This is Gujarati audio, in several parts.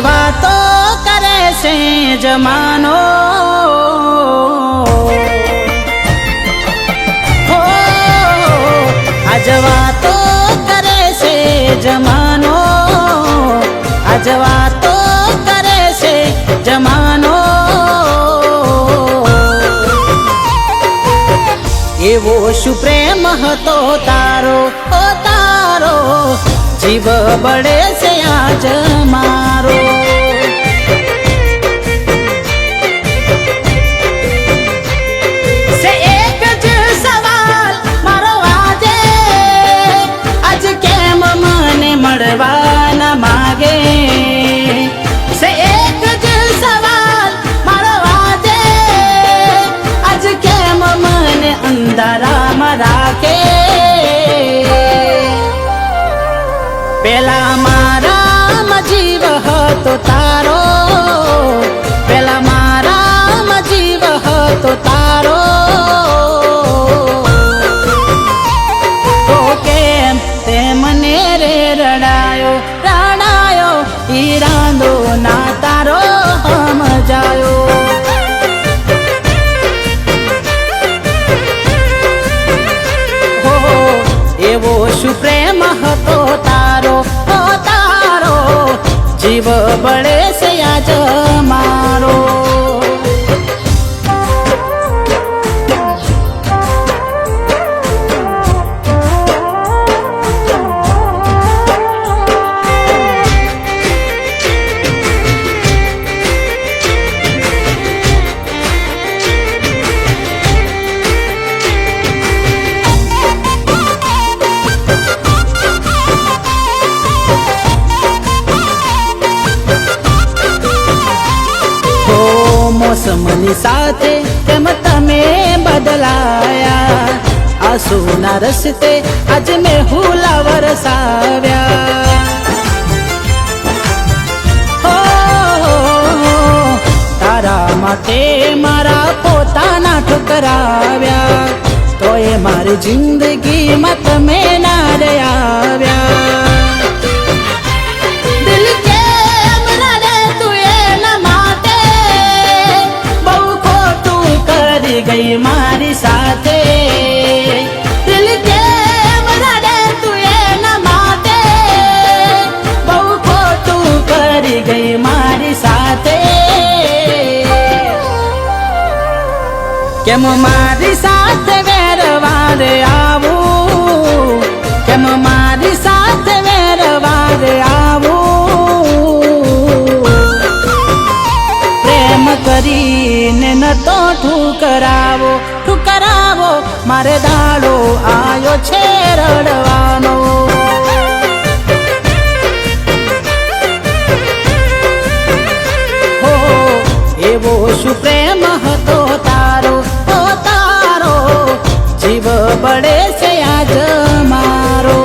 વાતો કરે છે જમાનો, હો આજ વાતો કરે છે જમાનો, આજ વાતો કરે છે જમાનો. એવો શું પ્રેમ હતો તારો, ઓ તારો જીવ બળે છે આજ મારો. સે એક જ સવાલ મારો આજે, આજ કેમ મને મળવા ન માગે. સે એક જ સવાલ મારો આજે, આજ કેમ મને અંધારામાં રાખે. પેલા મારામાં જીવ હતો તારો, પેલા મારામાં જીવ હતો તારો. તો કેમ તે મને રે રડાયો, રડાયો ઈ રાંદો ના તારો સમજાયો. એવો શું પ્રેમ હતો તારો, ઓ તારો જીવ બળે છે આજ મારો. મોસમની સાથે કેમ તમે બદલાયા, આંસુના રસ્તે આજ મેં હુલા વરસાવ્યા. હો તારા માટે મારા પોતાના ઠુકરાવ્યા, તો એ મારી જિંદગીમાં તમે ના રે આવ્યા. ગઈ મારી સાથે દિલ કેમ રડે તું એના માટે, બહુ ખોટું કરી ગઈ મારી સાથે. કેમ મારી સાથે વેરવારે આવું, કેમ મારી સાથે વેરવારે આવું. પ્રેમ કરીને ન તો ઠુકરાવો, ઠુકરાવો મારે દાડો આયો છે રડવાનો. હો એવો શું પ્રેમ હતો તારો, ઓ તારો જીવ બળે છે આજ મારો.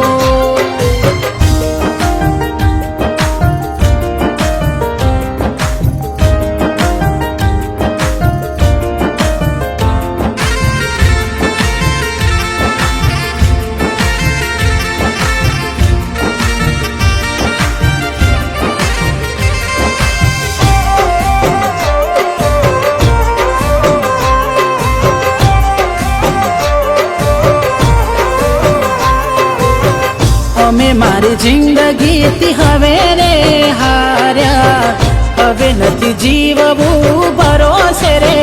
અમે મારી જિંદગીથી હવે રે હાર્યા, હવે નથી જીવવું ભરોસે રે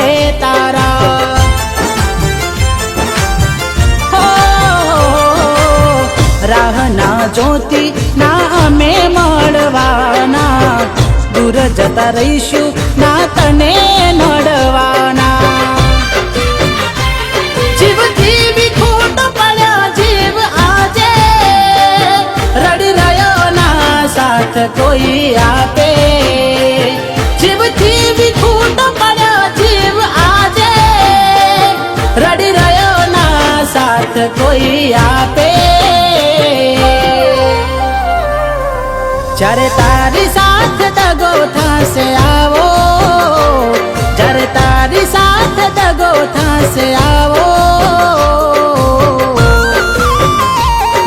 તારા. હો રાહ ના જોતી ના અમે મળવાના, દૂર જતા રહીશું ના તને નડવાના. જીવથી બી ખોટો પડ્યો જીવ આજે, રડી રહ્યો ના સાથ કોઈ આપે. જીવથી બી ખોટો પડ્યો જીવ આજે, રડી રહ્યો ના સાથ કોઈ આપે. જ્યારે તારી સાથે દગો થશે આવો, જ્યારે તારી સાથે દગો થશે આવો.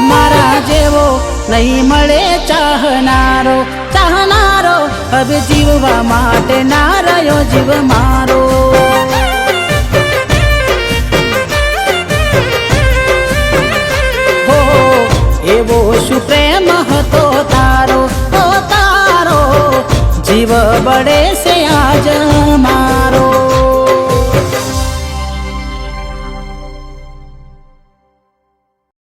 મારા જેવો નહીં મળે ચાહનારો, ચાહનારો હવે જીવવા માટે ના રહ્યો જીવ મારો. હો એવો શું પ્રેમ હતો તારો, ઓ તારો જીવ બળે છે આજ મારો.